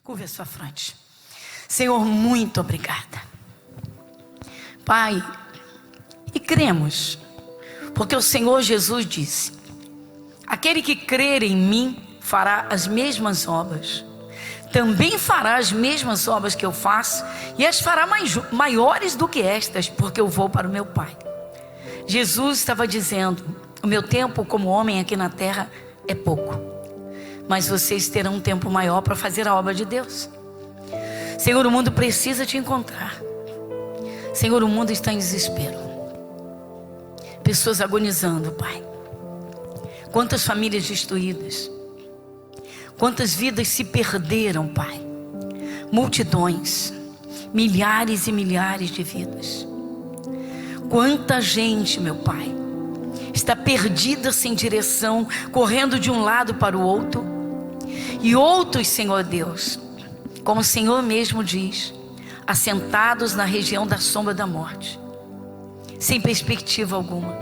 Curva a sua fronte. Senhor, muito obrigada. Pai, e cremos, porque o Senhor Jesus disse: aquele que crer em mim fará as mesmas obras, também fará as mesmas obras que eu faço, e as fará maiores do que estas, porque eu vou para o meu Pai. Jesus estava dizendo: o meu tempo como homem aqui na terra é pouco, mas vocês terão um tempo maior para fazer a obra de Deus. Senhor, o mundo precisa te encontrar. Senhor, o mundo está em desespero, pessoas agonizando, Pai. Quantas famílias destruídas, quantas vidas se perderam, Pai. Multidões, milhares e milhares de vidas. Quanta gente, meu Pai, está perdida sem direção, correndo de um lado para o outro. E outros, Senhor Deus, como o Senhor mesmo diz, assentados na região da sombra da morte, sem perspectiva alguma,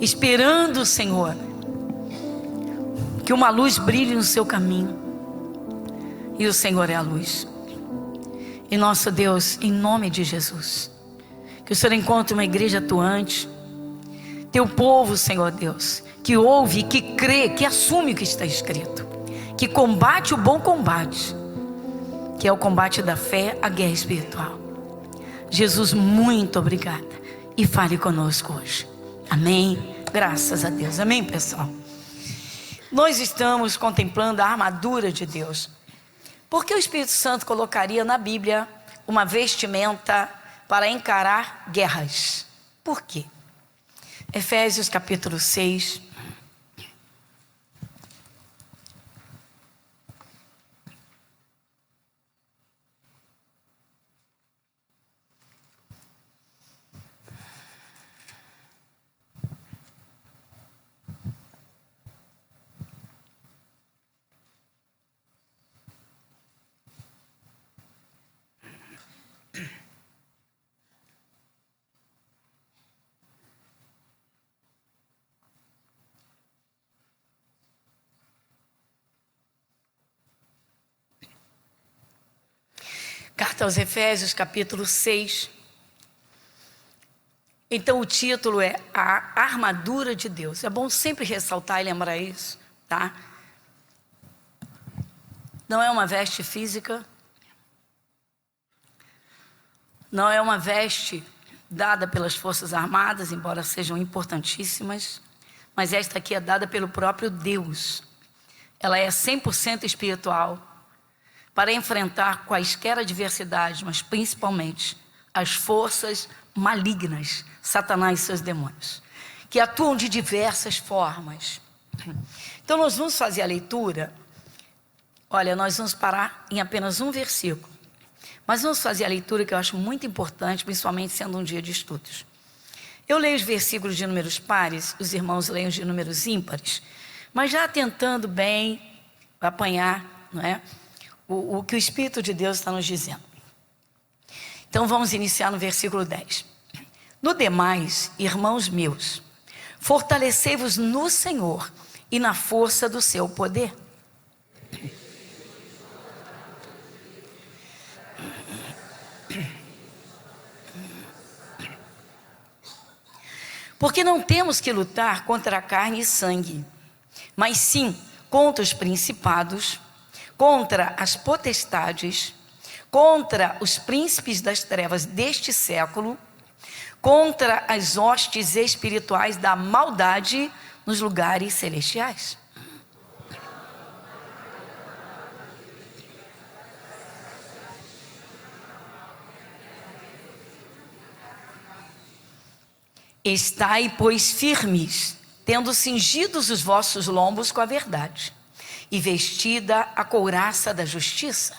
esperando, Senhor, que uma luz brilhe no seu caminho. E o Senhor é a luz. E nosso Deus, em nome de Jesus, que o Senhor encontre uma igreja atuante, teu povo, Senhor Deus, que ouve, que crê, que assume o que está escrito, que combate o bom combate, que é o combate da fé, a guerra espiritual. Jesus, muito obrigada, e fale conosco hoje. Amém. Graças a Deus. Amém, pessoal. Nós estamos contemplando a armadura de Deus. Por que o Espírito Santo colocaria na Bíblia uma vestimenta para encarar guerras? Por quê? Efésios capítulo 6. Carta aos Efésios, capítulo 6. Então o título é A Armadura de Deus. É bom sempre ressaltar e lembrar isso, tá? Não é uma veste física, não é uma veste dada pelas Forças Armadas, embora sejam importantíssimas, mas esta aqui é dada pelo próprio Deus. Ela é 100% espiritual, para enfrentar quaisquer adversidades, mas principalmente as forças malignas, Satanás e seus demônios, que atuam de diversas formas. Então nós vamos fazer a leitura. Olha, nós vamos parar em apenas um versículo, mas vamos fazer a leitura que eu acho muito importante, principalmente sendo um dia de estudos. Eu leio os versículos de números pares, os irmãos leem os de números ímpares, mas já tentando bem apanhar, não é? O que o Espírito de Deus está nos dizendo. Então vamos iniciar no versículo 10. No demais, irmãos meus, fortalecei-vos no Senhor e na força do seu poder. Porque não temos que lutar contra a carne e sangue, mas sim contra os principados, contra as potestades, contra os príncipes das trevas deste século, contra as hostes espirituais da maldade nos lugares celestiais. Estai, pois, firmes, tendo cingidos os vossos lombos com a verdade, e vestida a couraça da justiça.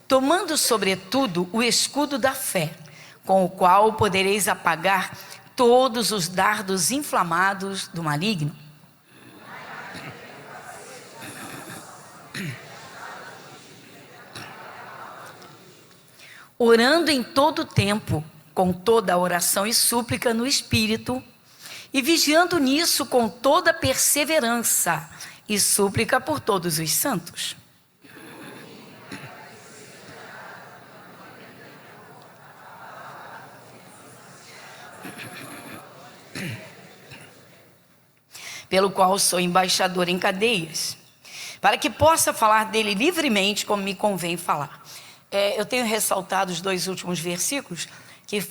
Tomando sobretudo o escudo da fé, com o qual podereis apagar todos os dardos inflamados do maligno. Orando em todo o tempo, com toda a oração e súplica no Espírito, E vigiando nisso com toda perseverança e súplica por todos os santos. Pelo qual sou embaixador em cadeias, para que possa falar dele livremente, como me convém falar. Eu tenho ressaltado os 2 últimos versículos, que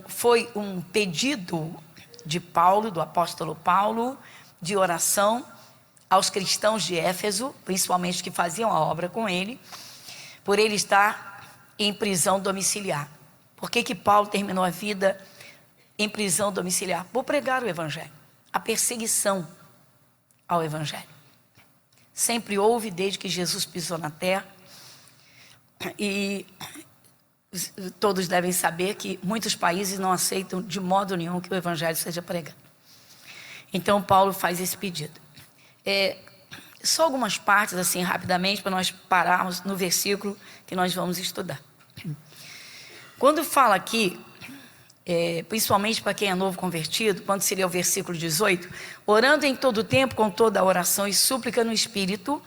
foi um pedido de Paulo, do apóstolo Paulo, de oração aos cristãos de Éfeso, principalmente os que faziam a obra com ele, por ele estar em prisão domiciliar. Por que Paulo terminou a vida em prisão domiciliar? Por pregar o evangelho. A perseguição ao evangelho sempre houve desde que Jesus pisou na terra, e todos devem saber que muitos países não aceitam de modo nenhum que o evangelho seja pregado. Então Paulo faz esse pedido. Só algumas partes assim rapidamente para nós pararmos no versículo que nós vamos estudar. Quando fala aqui, principalmente para quem é novo convertido, quando se lê o versículo 18, orando em todo o tempo com toda a oração e súplica no Espírito,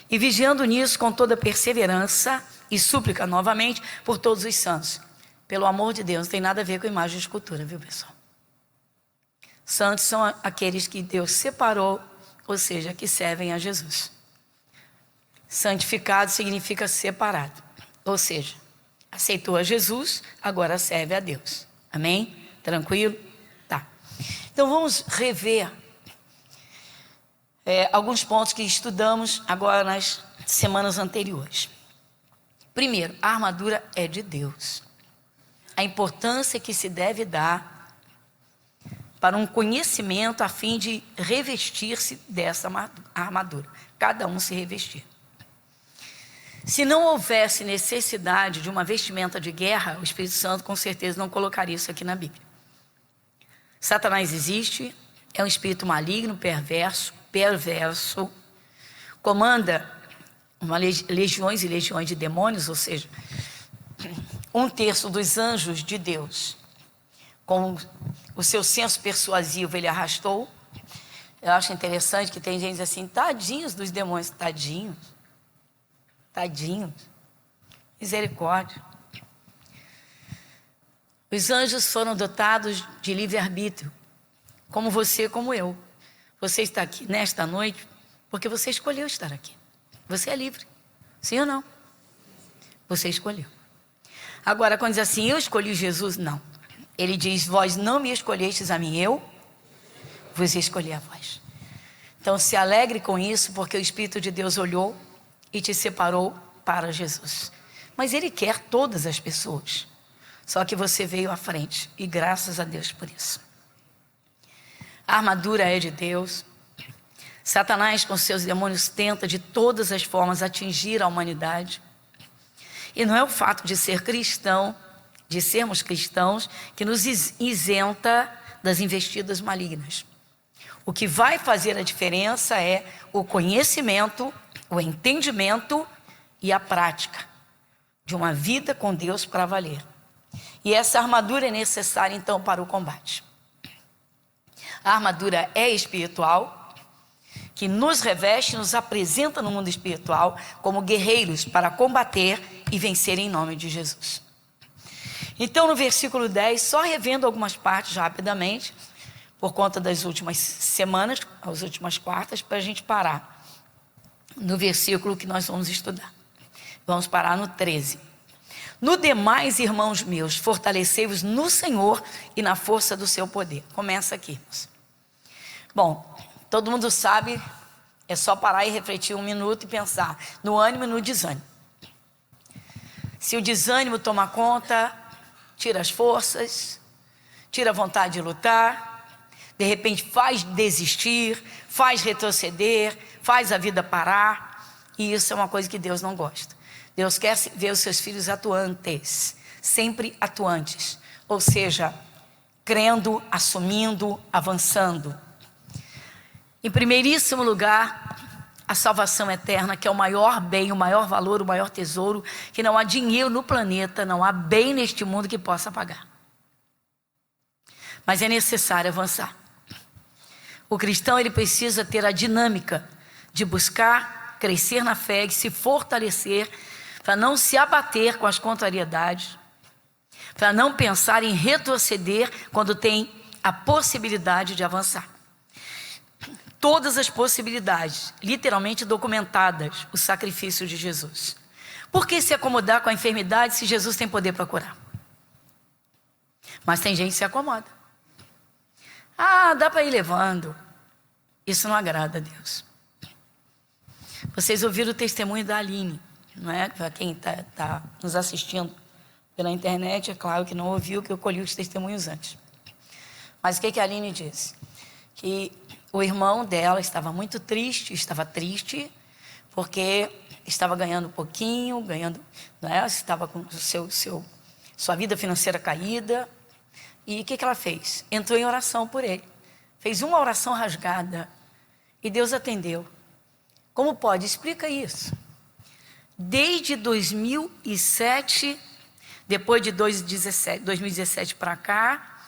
e vigiando nisso com toda perseverança e súplica novamente por todos os santos. Pelo amor de Deus, não tem nada a ver com imagem de escultura, viu, pessoal? Santos são aqueles que Deus separou, ou seja, que servem a Jesus. Santificado significa separado, ou seja, aceitou a Jesus, agora serve a Deus. Amém? Tranquilo? Tá. Então vamos rever alguns pontos que estudamos agora nas semanas anteriores. Primeiro, a armadura é de Deus. A importância que se deve dar para um conhecimento a fim de revestir-se dessa armadura. Cada um se revestir. Se não houvesse necessidade de uma vestimenta de guerra, o Espírito Santo com certeza não colocaria isso aqui na Bíblia. Satanás existe, é um espírito maligno, perverso, comanda legiões e legiões de demônios, ou seja, 1/3 dos anjos de Deus, com o seu senso persuasivo, ele arrastou. Eu acho interessante que tem gente que diz assim, tadinhos dos demônios, tadinhos, misericórdia. Os anjos foram dotados de livre-arbítrio, como você, como eu. Você está aqui nesta noite porque você escolheu estar aqui. Você é livre, sim ou não? Você escolheu. Agora, quando diz assim, eu escolhi Jesus, não. Ele diz, vós não me escolhestes a mim, eu vos escolhi a vós. Então se alegre com isso, porque o Espírito de Deus olhou e te separou para Jesus. Mas Ele quer todas as pessoas. Só que você veio à frente. E graças a Deus por isso. A armadura é de Deus. Satanás com seus demônios tenta de todas as formas atingir a humanidade. E não é o fato de ser cristão, de sermos cristãos, que nos isenta das investidas malignas. O que vai fazer a diferença é o conhecimento, o entendimento e a prática de uma vida com Deus para valer. E essa armadura é necessária então para o combate. A armadura é espiritual, que nos reveste, nos apresenta no mundo espiritual como guerreiros para combater e vencer em nome de Jesus. Então no versículo 10, só revendo algumas partes rapidamente, por conta das últimas semanas, as últimas quartas, para a gente parar no versículo que nós vamos estudar. Vamos parar no 13. No demais, irmãos meus, fortalecei-vos no Senhor e na força do seu poder. Começa aqui. Bom, todo mundo sabe, é só parar e refletir um minuto e pensar no ânimo e no desânimo. Se o desânimo tomar conta, tira as forças, tira a vontade de lutar, de repente faz desistir, faz retroceder, faz a vida parar, e isso é uma coisa que Deus não gosta. Deus quer ver os seus filhos atuantes, sempre atuantes, ou seja, crendo, assumindo, avançando. Em primeiríssimo lugar, a salvação eterna, que é o maior bem, o maior valor, o maior tesouro, que não há dinheiro no planeta, não há bem neste mundo que possa pagar. Mas é necessário avançar. O cristão, ele precisa ter a dinâmica de buscar crescer na fé, de se fortalecer, para não se abater com as contrariedades, para não pensar em retroceder quando tem a possibilidade de avançar. Todas as possibilidades, literalmente documentadas, o sacrifício de Jesus. Por que se acomodar com a enfermidade se Jesus tem poder para curar? Mas tem gente que se acomoda. Ah, dá para ir levando. Isso não agrada a Deus. Vocês ouviram o testemunho da Aline, não é? Para quem está nos assistindo pela internet, é claro que não ouviu, que eu colhi os testemunhos antes. Mas o que a Aline disse? Que o irmão dela estava muito triste, porque estava ganhando pouquinho, não é? Estava com sua vida financeira caída. E o que ela fez? Entrou em oração por ele. Fez uma oração rasgada e Deus atendeu. Como pode? Explica isso. Desde 2007, depois de 2017 para cá,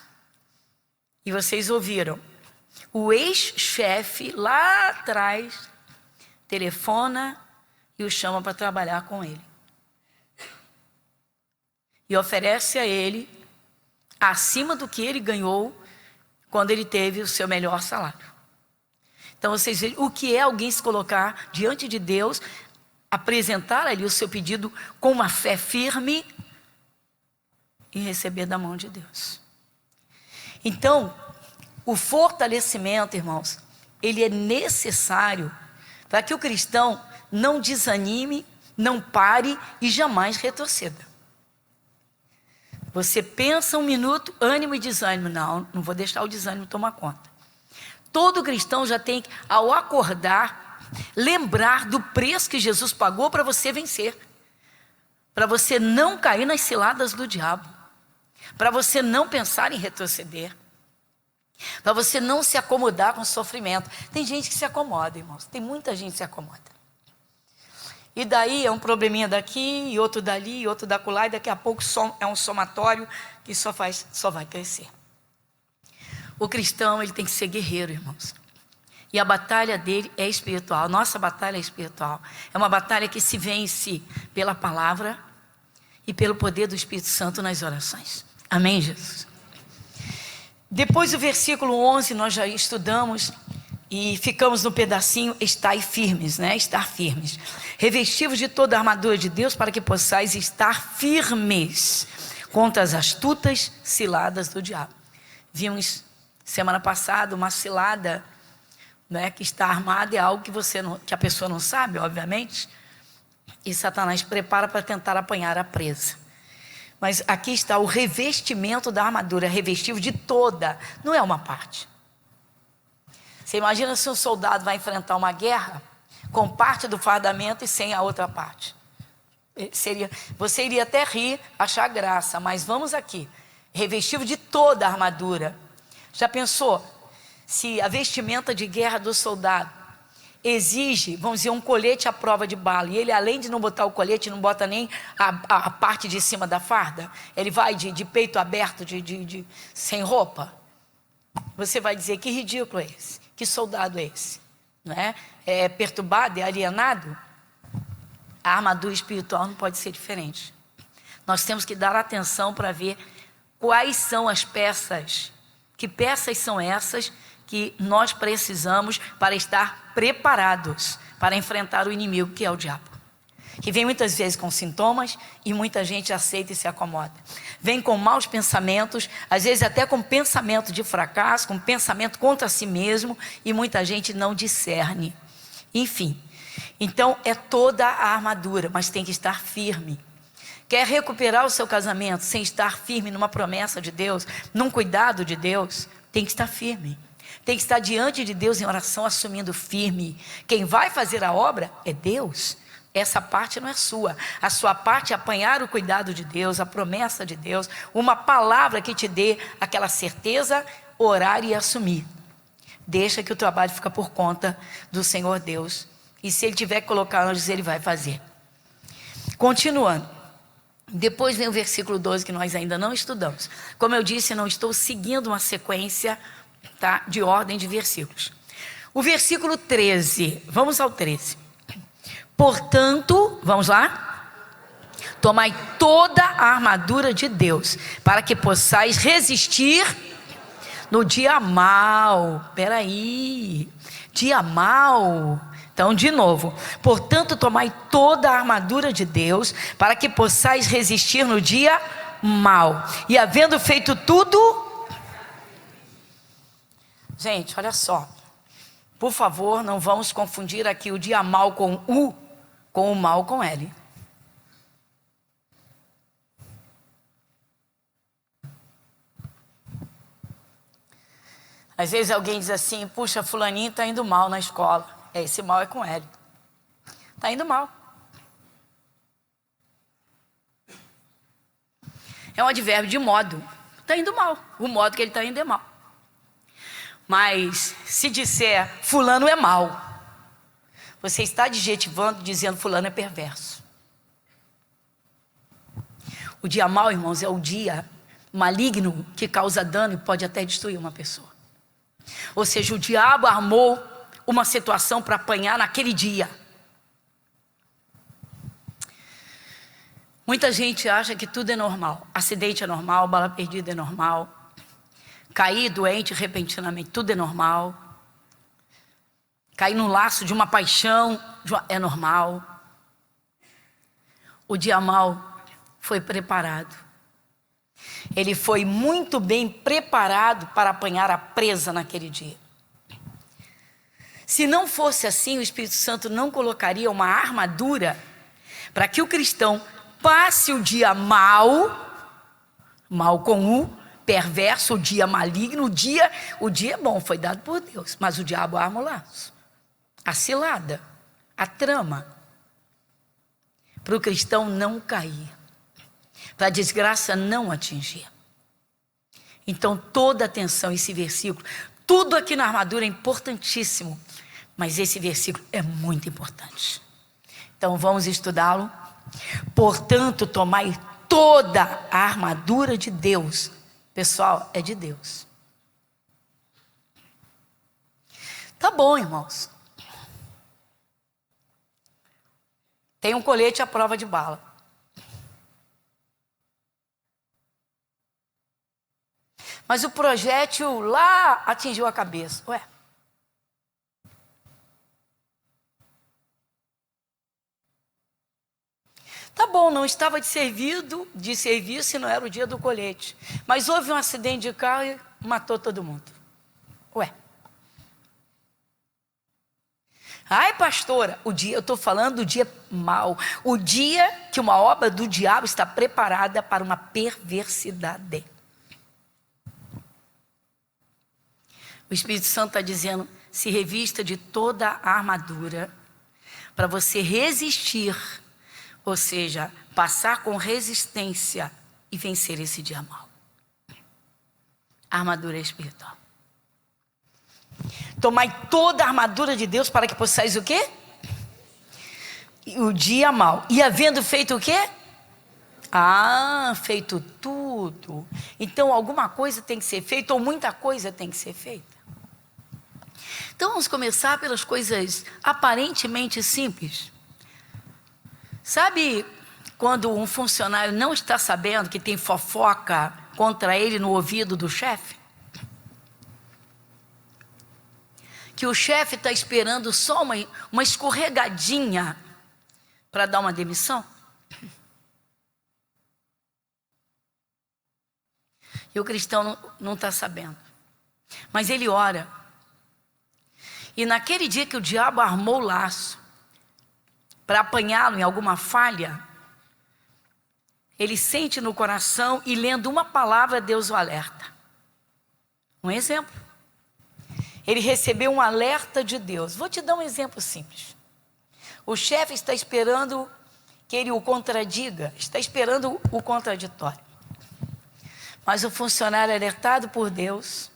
e vocês ouviram, o ex-chefe lá atrás telefona e o chama para trabalhar com ele. E oferece a ele acima do que ele ganhou quando ele teve o seu melhor salário. Então vocês veem o que é alguém se colocar diante de Deus, apresentar ali o seu pedido com uma fé firme e receber da mão de Deus. Então, o fortalecimento, irmãos, ele é necessário para que o cristão não desanime, não pare e jamais retroceda. Você pensa um minuto, ânimo e desânimo. Não vou deixar o desânimo tomar conta. Todo cristão já tem que, ao acordar, lembrar do preço que Jesus pagou para você vencer. Para você não cair nas ciladas do diabo. Para você não pensar em retroceder. Para você não se acomodar com o sofrimento. Tem gente que se acomoda, irmãos. Tem muita gente que se acomoda. E daí é um probleminha daqui, e outro dali, e outro dacolá, e daqui a pouco é um somatório que só vai crescer. O cristão, ele tem que ser guerreiro, irmãos. E a batalha dele é espiritual. Nossa batalha é espiritual. É uma batalha que se vence pela palavra e pelo poder do Espírito Santo nas orações. Amém, Jesus? Depois do versículo 11, nós já estudamos e ficamos no pedacinho, estai firmes, né? Estar firmes. Revestivos de toda a armadura de Deus para que possais estar firmes contra as astutas ciladas do diabo. Vimos semana passada uma cilada, né, que está armada, é algo que a pessoa não sabe, obviamente, e Satanás prepara para tentar apanhar a presa. Mas aqui está o revestimento da armadura, revestivo de toda, não é uma parte. Você imagina se um soldado vai enfrentar uma guerra com parte do fardamento e sem a outra parte. Você iria até rir, achar graça, mas vamos aqui. Revestivo de toda a armadura. Já pensou? Se a vestimenta de guerra do soldado exige, vamos dizer, um colete à prova de bala, e ele, além de não botar o colete, não bota nem a parte de cima da farda, ele vai de peito aberto, sem roupa. Você vai dizer, que ridículo é esse? Que soldado é esse? Não é? É perturbado, é alienado? A armadura espiritual não pode ser diferente. Nós temos que dar atenção para ver quais são as peças. Que peças são essas que nós precisamos para estar preparados para enfrentar o inimigo, que é o diabo. Que vem muitas vezes com sintomas e muita gente aceita e se acomoda. Vem com maus pensamentos, às vezes até com pensamento de fracasso, com pensamento contra si mesmo, e muita gente não discerne. Enfim, então é toda a armadura, mas tem que estar firme. Quer recuperar o seu casamento sem estar firme numa promessa de Deus, num cuidado de Deus, tem que estar firme. Tem que estar diante de Deus em oração, assumindo firme. Quem vai fazer a obra é Deus. Essa parte não é sua. A sua parte é apanhar o cuidado de Deus, a promessa de Deus, uma palavra que te dê aquela certeza, orar e assumir. Deixa que o trabalho fica por conta do Senhor Deus. E se Ele tiver que colocar anjos, Ele vai fazer. Continuando. Depois vem o versículo 12 que nós ainda não estudamos. Como eu disse, não estou seguindo uma sequência tá? De ordem de versículos. O versículo 13, vamos ao 13. Portanto, vamos lá? Tomai toda a armadura de Deus, para que possais resistir no dia mau. Peraí, dia mau. Então, de novo. Portanto, tomai toda a armadura de Deus, para que possais resistir no dia mau. E havendo feito tudo... Gente, olha só. Por favor, não vamos confundir aqui o dia mau com U, com o mal com L. Às vezes alguém diz assim, puxa, fulaninho está indo mal na escola. Esse mal é com L. Está indo mal. É um advérbio de modo. Está indo mal. O modo que ele está indo é mal. Mas se disser fulano é mal, você está adjetivando dizendo fulano é perverso. O dia mau, irmãos, é o dia maligno que causa dano e pode até destruir uma pessoa. Ou seja, o diabo armou uma situação para apanhar naquele dia. Muita gente acha que tudo é normal. Acidente é normal, bala perdida é normal. Cair doente repentinamente, tudo é normal. Cair no laço de uma paixão é normal. O dia mau foi preparado. Ele foi muito bem preparado para apanhar a presa naquele dia. Se não fosse assim, o Espírito Santo não colocaria uma armadura para que o cristão passe o dia mau, mal com U, perverso, o dia maligno, o dia é bom, foi dado por Deus, mas o diabo arma o laço, a cilada, a trama, para o cristão não cair, para a desgraça não atingir. Então toda atenção a esse versículo, tudo aqui na armadura é importantíssimo, mas esse versículo é muito importante. Então vamos estudá-lo. Portanto, tomai toda a armadura de Deus. Pessoal, é de Deus. Tá bom, irmãos. Tem um colete à prova de bala. Mas o projétil lá atingiu a cabeça. Ué. Tá bom, não estava de serviço e não era o dia do colete. Mas houve um acidente de carro e matou todo mundo. Ué. Ai, pastora, eu estou falando do dia mau. O dia que uma obra do diabo está preparada para uma perversidade. O Espírito Santo está dizendo, se revista de toda a armadura para você resistir. Ou seja, passar com resistência e vencer esse dia mau. A armadura espiritual. Tomai toda a armadura de Deus para que possais o quê? O dia mau. E havendo feito o quê? Feito tudo. Então alguma coisa tem que ser feita ou muita coisa tem que ser feita. Então vamos começar pelas coisas aparentemente simples. Sabe quando um funcionário não está sabendo que tem fofoca contra ele no ouvido do chefe? Que o chefe está esperando só uma escorregadinha para dar uma demissão? E o cristão não está sabendo. Mas ele ora. E naquele dia que o diabo armou o laço, para apanhá-lo em alguma falha, ele sente no coração e lendo uma palavra, Deus o alerta. Um exemplo. Ele recebeu um alerta de Deus. Vou te dar um exemplo simples. O chefe está esperando que ele o contradiga, está esperando o contraditório. Mas o funcionário alertado por Deus,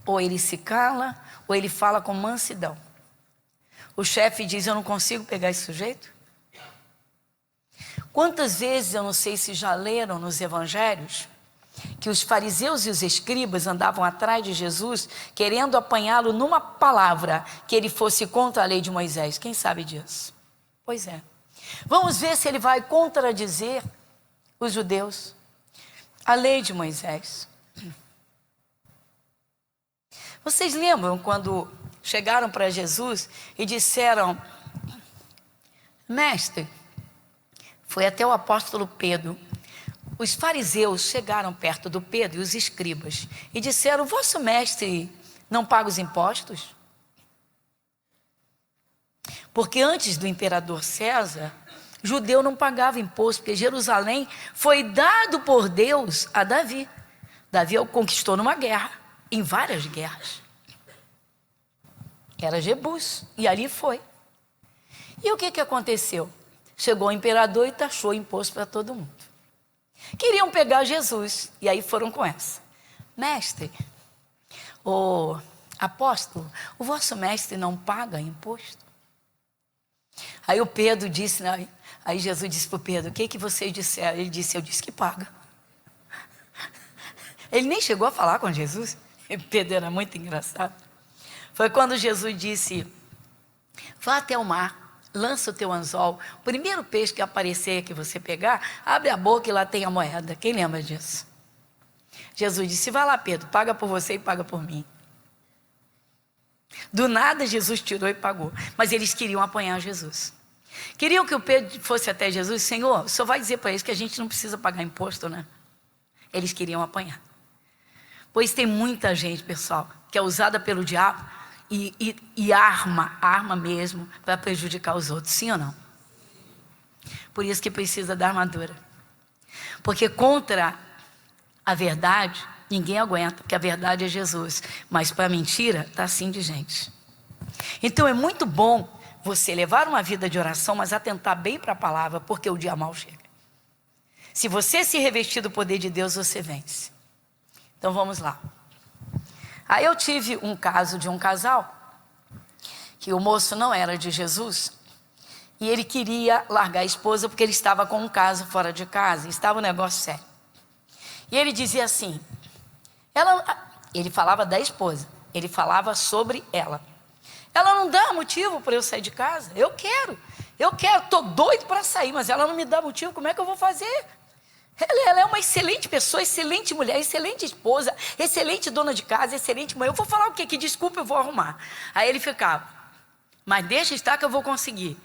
ou ele se cala, ou ele fala com mansidão. O chefe diz, eu não consigo pegar esse sujeito. Quantas vezes, eu não sei se já leram nos evangelhos, que os fariseus e os escribas andavam atrás de Jesus, querendo apanhá-lo numa palavra, que ele fosse contra a lei de Moisés. Quem sabe disso? Pois é. Vamos ver se ele vai contradizer os judeus, a lei de Moisés. Vocês lembram quando chegaram para Jesus e disseram: mestre, foi até o apóstolo Pedro. Os fariseus chegaram perto do Pedro e os escribas e disseram: vosso mestre não paga os impostos? Porque antes do imperador César, judeu não pagava imposto, porque Jerusalém foi dado por Deus a Davi. Davi o conquistou numa guerra, em várias guerras. Era Jebus, e ali foi. E o que aconteceu? Chegou o imperador e taxou imposto para todo mundo. Queriam pegar Jesus, e aí foram com essa: mestre, o apóstolo, o vosso mestre não paga imposto? Aí o Pedro disse, né? Aí Jesus disse para o Pedro: o que vocês disseram? Ele disse: eu disse que paga. Ele nem chegou a falar com Jesus. Pedro era muito engraçado. Foi quando Jesus disse: vá até o mar, lança o teu anzol, o primeiro peixe que aparecer, que você pegar, abre a boca e lá tem a moeda. Quem lembra disso? Jesus disse: vai lá, Pedro, paga por você e paga por mim. Do nada Jesus tirou e pagou. Mas eles queriam apanhar Jesus. Queriam que o Pedro fosse até Jesus: Senhor, o senhor vai dizer para eles que a gente não precisa pagar imposto, né? Eles queriam apanhar. Pois tem muita gente, pessoal, que é usada pelo diabo e arma mesmo para prejudicar os outros, sim ou não? Por isso que precisa da armadura. Porque contra a verdade, ninguém aguenta, porque a verdade é Jesus. Mas para a mentira, está assim de gente. Então é muito bom você levar uma vida de oração, mas atentar bem para a palavra, porque o dia mal chega. Se você se revestir do poder de Deus, você vence. Então vamos lá. Aí eu tive um caso de um casal, que o moço não era de Jesus, e ele queria largar a esposa porque ele estava com um caso fora de casa, estava um negócio sério. E ele dizia assim, ele falava da esposa, ele falava sobre ela. Ela não dá motivo para eu sair de casa, eu quero, estou doido para sair, mas ela não me dá motivo, como é que eu vou fazer? Ela é uma excelente pessoa, excelente mulher, excelente esposa, excelente dona de casa, excelente mãe. Eu vou falar o quê? Que desculpa eu vou arrumar. Aí ele ficava, mas deixa estar que eu vou conseguir.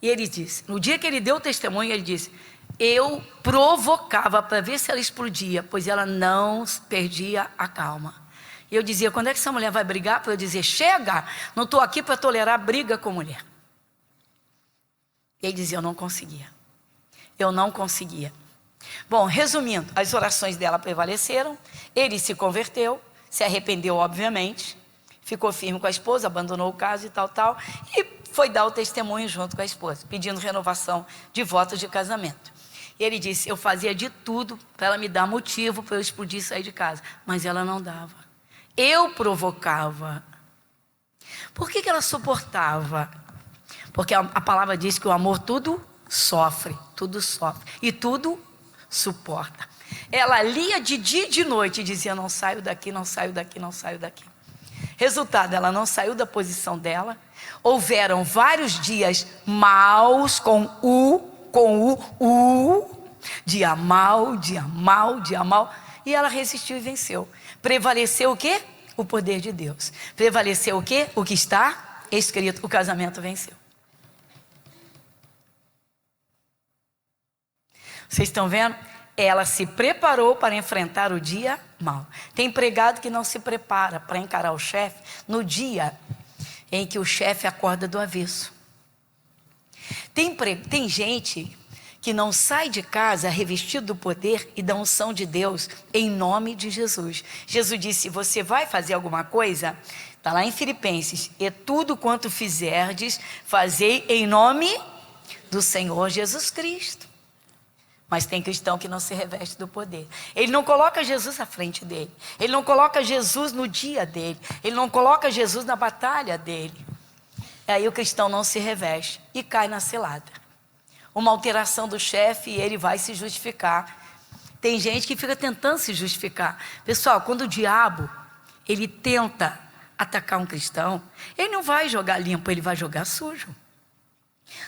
E ele disse, no dia que ele deu o testemunho, ele disse, eu provocava para ver se ela explodia, pois ela não perdia a calma. E eu dizia, quando é que essa mulher vai brigar? Para eu dizer, chega, não estou aqui para tolerar briga com mulher. Ele dizia, eu não conseguia. Bom, resumindo, as orações dela prevaleceram, ele se converteu, se arrependeu obviamente, ficou firme com a esposa, abandonou o caso e tal, e foi dar o testemunho junto com a esposa, pedindo renovação de votos de casamento. E ele disse, eu fazia de tudo para ela me dar motivo para eu explodir e sair de casa, mas ela não dava. Eu provocava. Por que ela suportava? Porque a palavra diz que o amor tudo sofre e tudo suporta. Ela lia de dia e de noite e dizia, não saio daqui. Resultado, ela não saiu da posição dela. Houveram vários dias maus com dia mal, e ela resistiu e venceu. Prevaleceu o quê? O poder de Deus. Prevaleceu o quê? O que está escrito. O casamento venceu. Vocês estão vendo? Ela se preparou para enfrentar o dia mau. Tem empregado que não se prepara para encarar o chefe no dia em que o chefe acorda do avesso. Tem gente que não sai de casa revestido do poder e da unção de Deus em nome de Jesus. Jesus disse, você vai fazer alguma coisa? Está lá em Filipenses, e tudo quanto fizerdes, fazei em nome do Senhor Jesus Cristo. Mas tem cristão que não se reveste do poder. Ele não coloca Jesus à frente dele. Ele não coloca Jesus no dia dele. Ele não coloca Jesus na batalha dele. Aí o cristão não se reveste e cai na cilada. Uma alteração do chefe e ele vai se justificar. Tem gente que fica tentando se justificar. Pessoal, quando o diabo, ele tenta atacar um cristão, ele não vai jogar limpo, ele vai jogar sujo.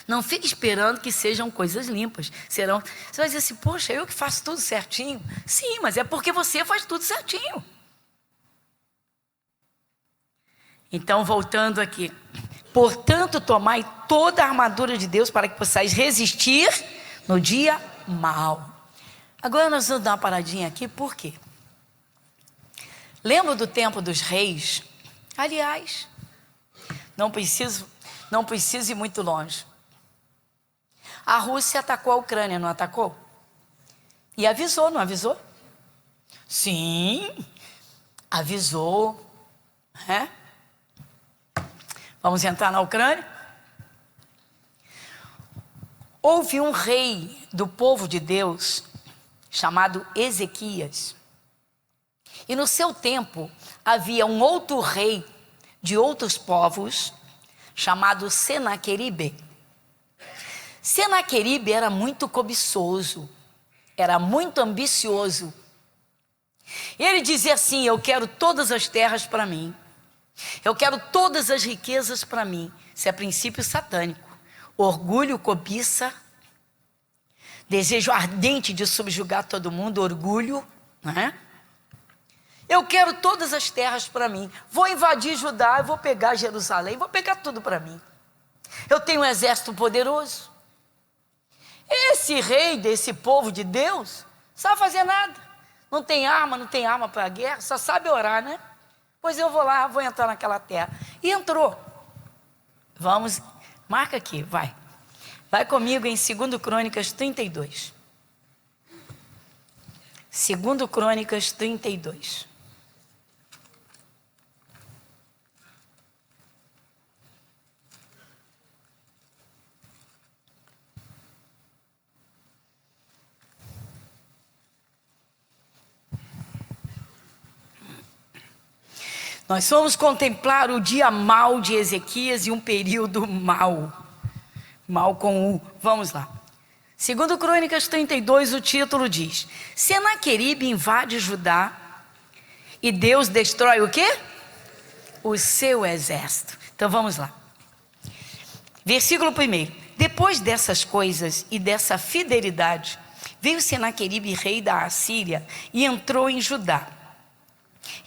Não fique esperando que sejam coisas limpas. Você vai dizer assim, poxa, eu que faço tudo certinho. Sim, mas é porque você faz tudo certinho. Então, voltando aqui. Portanto, tomai toda a armadura de Deus para que possais resistir no dia mau. Agora nós vamos dar uma paradinha aqui, por quê? Lembra do tempo dos reis? Aliás, não preciso ir muito longe. A Rússia atacou a Ucrânia, não atacou? E avisou, não avisou? Sim, avisou. Vamos entrar na Ucrânia? Houve um rei do povo de Deus chamado Ezequias. E no seu tempo havia um outro rei de outros povos chamado Senaqueribe. Senaqueribe era muito cobiçoso, era muito ambicioso. Ele dizia assim, eu quero todas as terras para mim. Eu quero todas as riquezas para mim. Isso é princípio satânico. Orgulho, cobiça, desejo ardente de subjugar todo mundo, orgulho, né? Eu quero todas as terras para mim. Vou invadir Judá, vou pegar Jerusalém, vou pegar tudo para mim. Eu tenho um exército poderoso. Esse rei desse povo de Deus não sabe fazer nada. Não tem arma para a guerra, só sabe orar, né? Pois eu vou lá, vou entrar naquela terra. E entrou. Vamos, marca aqui, vai. Vai comigo em 2 Crônicas 32. 2 Crônicas 32. Nós vamos contemplar o dia mau de Ezequias e um período mau. Mal com U. Vamos lá. 2 Crônicas 32, o título diz: Senaqueribe invade Judá e Deus destrói o quê? O seu exército. Então vamos lá. Versículo 1. Depois dessas coisas e dessa fidelidade, veio Senaqueribe, rei da Assíria, e entrou em Judá.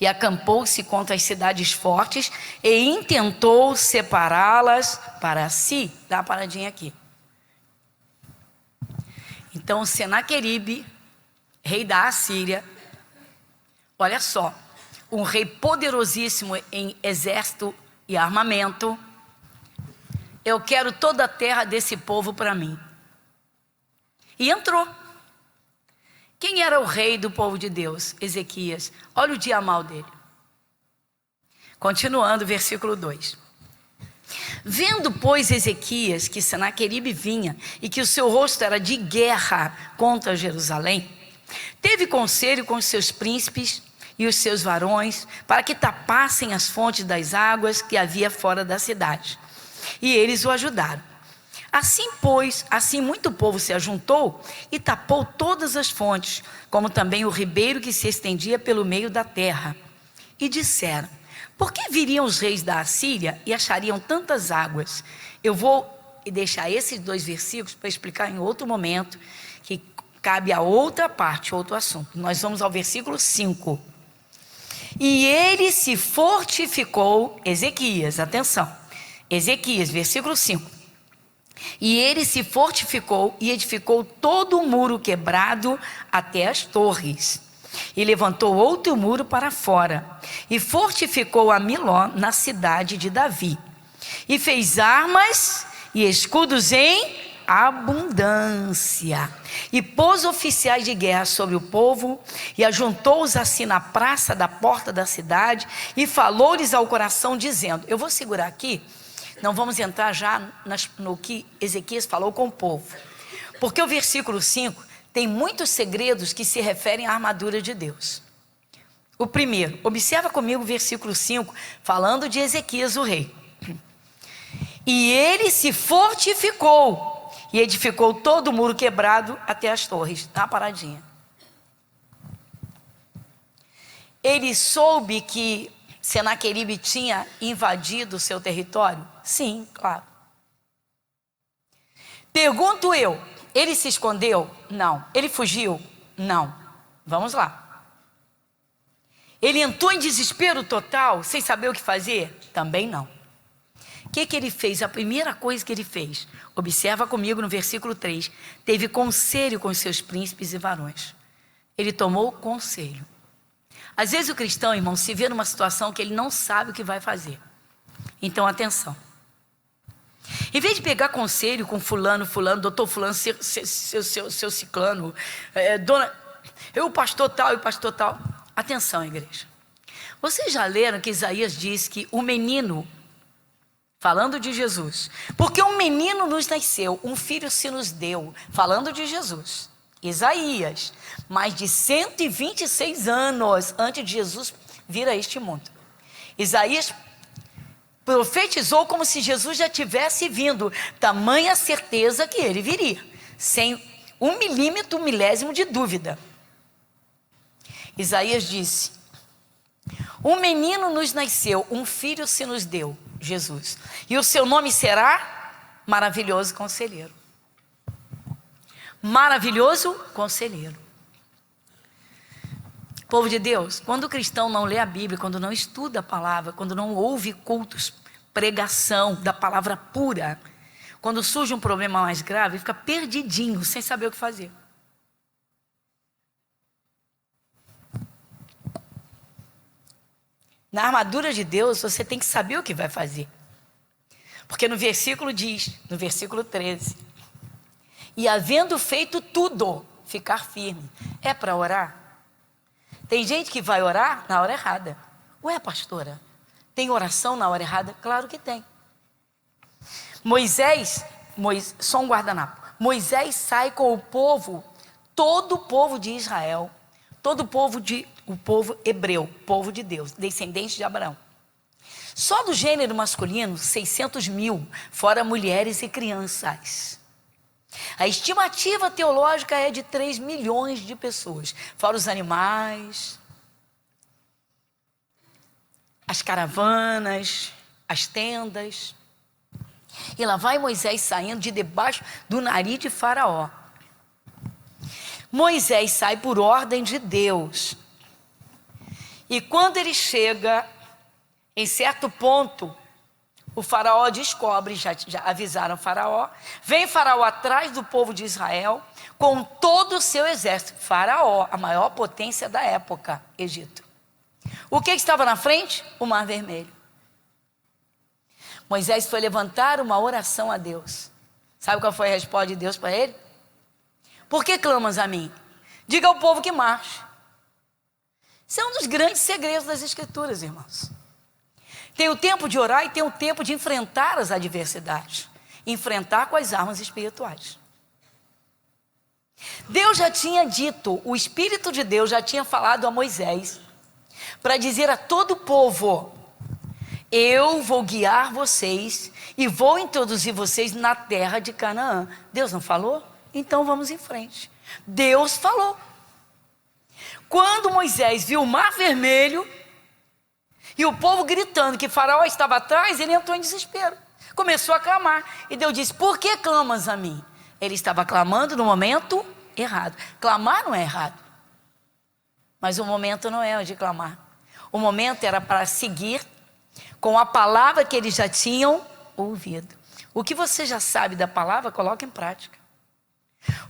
E acampou-se contra as cidades fortes e intentou separá-las para si. Dá uma paradinha aqui. Então, Senaqueribe, rei da Assíria, olha só, um rei poderosíssimo em exército e armamento. Eu quero toda a terra desse povo para mim. E entrou. Quem era o rei do povo de Deus? Ezequias. Olha o dia mau dele. Continuando, versículo 2. Vendo, pois, Ezequias que Senaqueribe vinha e que o seu rosto era de guerra contra Jerusalém, teve conselho com os seus príncipes e os seus varões para que tapassem as fontes das águas que havia fora da cidade. E eles o ajudaram. Assim, pois, muito povo se ajuntou e tapou todas as fontes, como também o ribeiro que se estendia pelo meio da terra. E disseram: por que viriam os reis da Assíria e achariam tantas águas? Eu vou deixar esses 2 versículos para explicar em outro momento, que cabe a outra parte, outro assunto. Nós vamos ao versículo 5. E ele se fortificou, Ezequias, atenção, Ezequias, versículo 5. E ele se fortificou e edificou todo o muro quebrado até as torres. E levantou outro muro para fora. E fortificou a Miló na cidade de Davi. E fez armas e escudos em abundância. E pôs oficiais de guerra sobre o povo. E ajuntou-os assim na praça da porta da cidade. E falou-lhes ao coração dizendo... Eu vou segurar aqui. Não vamos entrar já no que Ezequias falou com o povo. Porque o versículo 5 tem muitos segredos que se referem à armadura de Deus. O primeiro, observa comigo o versículo 5, falando de Ezequias, o rei. E ele se fortificou e edificou todo o muro quebrado até as torres. Dá uma paradinha. ele soube que Senaqueribe tinha invadido o seu território? Sim, claro. Pergunto eu, ele se escondeu? Não. Ele fugiu? Não. Vamos lá. Ele entrou em desespero total, sem saber o que fazer? Também não. O que ele fez? A primeira coisa que ele fez, observa comigo no versículo 3, teve conselho com os seus príncipes e varões. Ele tomou conselho. Às vezes o cristão, irmão, se vê numa situação que ele não sabe o que vai fazer. Então, atenção. Em vez de pegar conselho com fulano, doutor fulano, seu ciclano, eu pastor tal e o pastor tal. Atenção, igreja. Vocês já leram que Isaías diz que o menino, falando de Jesus, porque um menino nos nasceu, um filho se nos deu, falando de Jesus. Isaías, mais de 126 anos antes de Jesus vir a este mundo. Isaías profetizou como se Jesus já tivesse vindo, tamanha certeza que ele viria, sem um milésimo de dúvida. Isaías disse: um menino nos nasceu, um filho se nos deu, Jesus, e o seu nome será Maravilhoso Conselheiro. Maravilhoso Conselheiro. Povo de Deus, quando o cristão não lê a Bíblia, quando não estuda a palavra, quando não ouve cultos, pregação da palavra pura, quando surge um problema mais grave, fica perdidinho, sem saber o que fazer. Na armadura de Deus, você tem que saber o que vai fazer. Porque no versículo diz, no versículo 13, e havendo feito tudo, ficar firme. É para orar? Tem gente que vai orar na hora errada. Ué, pastora, tem oração na hora errada? Claro que tem. Só um guardanapo. Moisés sai com o povo, todo o povo de Israel, todo o povo hebreu, povo de Deus, descendente de Abraão. Só do gênero masculino, 600 mil, fora mulheres e crianças. A estimativa teológica é de 3 milhões de pessoas, fora os animais, as caravanas, as tendas. E lá vai Moisés saindo de debaixo do nariz de Faraó. Moisés sai por ordem de Deus. E quando ele chega em certo ponto, o Faraó descobre, já avisaram o Faraó, vem Faraó atrás do povo de Israel, com todo o seu exército. Faraó, a maior potência da época, Egito. O que estava na frente? O Mar Vermelho. Moisés foi levantar uma oração a Deus. Sabe qual foi a resposta de Deus para ele? Por que clamas a mim? Diga ao povo que marche. Isso é um dos grandes segredos das Escrituras, irmãos. Tem o tempo de orar e tem o tempo de enfrentar as adversidades. Enfrentar com as armas espirituais. Deus já tinha dito, o Espírito de Deus já tinha falado a Moisés, para dizer a todo o povo: eu vou guiar vocês e vou introduzir vocês na terra de Canaã. Deus não falou? Então vamos em frente. Deus falou. Quando Moisés viu o Mar Vermelho e o povo gritando que Faraó estava atrás, ele entrou em desespero. Começou a clamar. E Deus disse: por que clamas a mim? Ele estava clamando no momento errado. Clamar não é errado. Mas o momento não é o de clamar. O momento era para seguir com a palavra que eles já tinham ouvido. O que você já sabe da palavra, coloca em prática.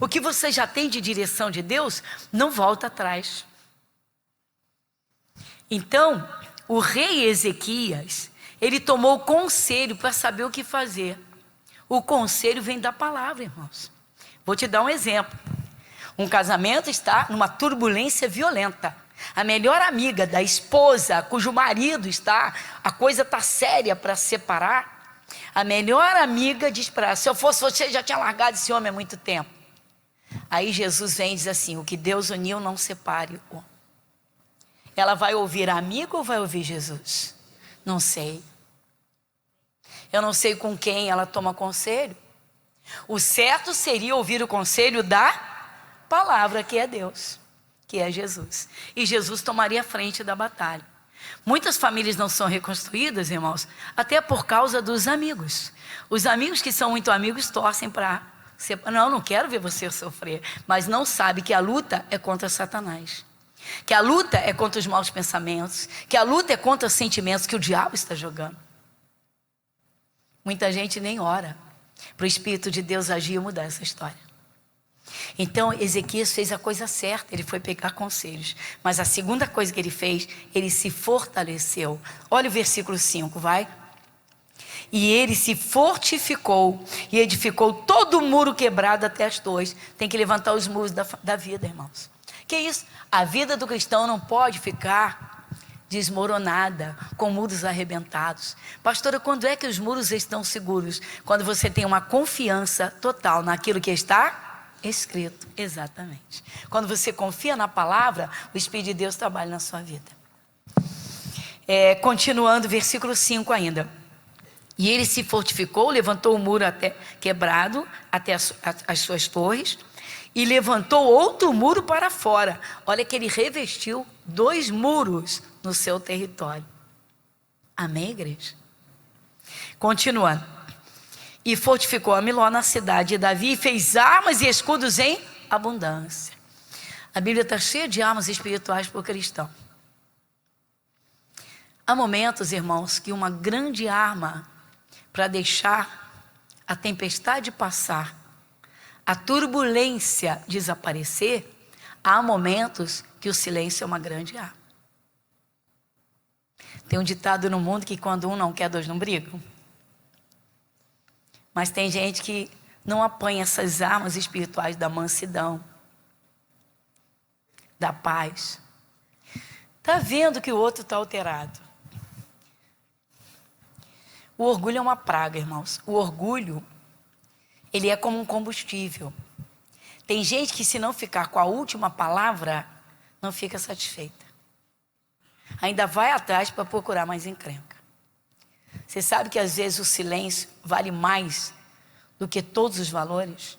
O que você já tem de direção de Deus, não volta atrás. Então, o rei Ezequias, ele tomou conselho para saber o que fazer. O conselho vem da palavra, irmãos. Vou te dar um exemplo. Um casamento está numa turbulência violenta. A melhor amiga da esposa, cujo marido a coisa está séria para separar, a melhor amiga diz para ela: se eu fosse você, já tinha largado esse homem há muito tempo. Aí Jesus vem e diz assim: o que Deus uniu, não separe. Ela vai ouvir a amiga ou vai ouvir Jesus? Não sei. Eu não sei com quem ela toma conselho. O certo seria ouvir o conselho da palavra, que é Deus. que é Jesus. E Jesus tomaria a frente da batalha. Muitas famílias não são reconstruídas, irmãos, até por causa dos amigos. Os amigos que são muito amigos torcem para... Não quero ver você sofrer. Mas não sabe que a luta é contra Satanás. Que a luta é contra os maus pensamentos. Que a luta é contra os sentimentos que o diabo está jogando. Muita gente nem ora para o Espírito de Deus agir e mudar essa história. Então Ezequias fez a coisa certa, ele foi pegar conselhos. Mas a segunda coisa que ele fez, ele se fortaleceu. Olha o versículo 5, vai. E ele se fortificou e edificou todo o muro quebrado até as torres. Tem que levantar os muros da vida, irmãos. Que isso? A vida do cristão não pode ficar desmoronada, com muros arrebentados. Pastora, quando é que os muros estão seguros? Quando você tem uma confiança total naquilo que está escrito, exatamente. Quando você confia na palavra, o Espírito de Deus trabalha na sua vida. Continuando, versículo 5 ainda. E ele se fortificou, levantou o muro quebrado até as suas torres, e levantou outro muro para fora. Olha que ele revestiu 2 muros no seu território. Amém, igreja? Continuando. E fortificou a Miló na cidade de Davi, e fez armas e escudos em abundância. A Bíblia está cheia de armas espirituais para o cristão. Há momentos, irmãos, que uma grande arma para deixar a tempestade passar, a turbulência desaparecer, há momentos que o silêncio é uma grande arma. Tem um ditado no mundo que quando um não quer, 2 não brigam. Mas tem gente que não apanha essas armas espirituais da mansidão, da paz. Está vendo que o outro está alterado. O orgulho é uma praga, irmãos. O orgulho, ele é como um combustível. Tem gente que se não ficar com a última palavra, não fica satisfeita. Ainda vai atrás para procurar mais encrenca. Você sabe que às vezes o silêncio vale mais do que todos os valores?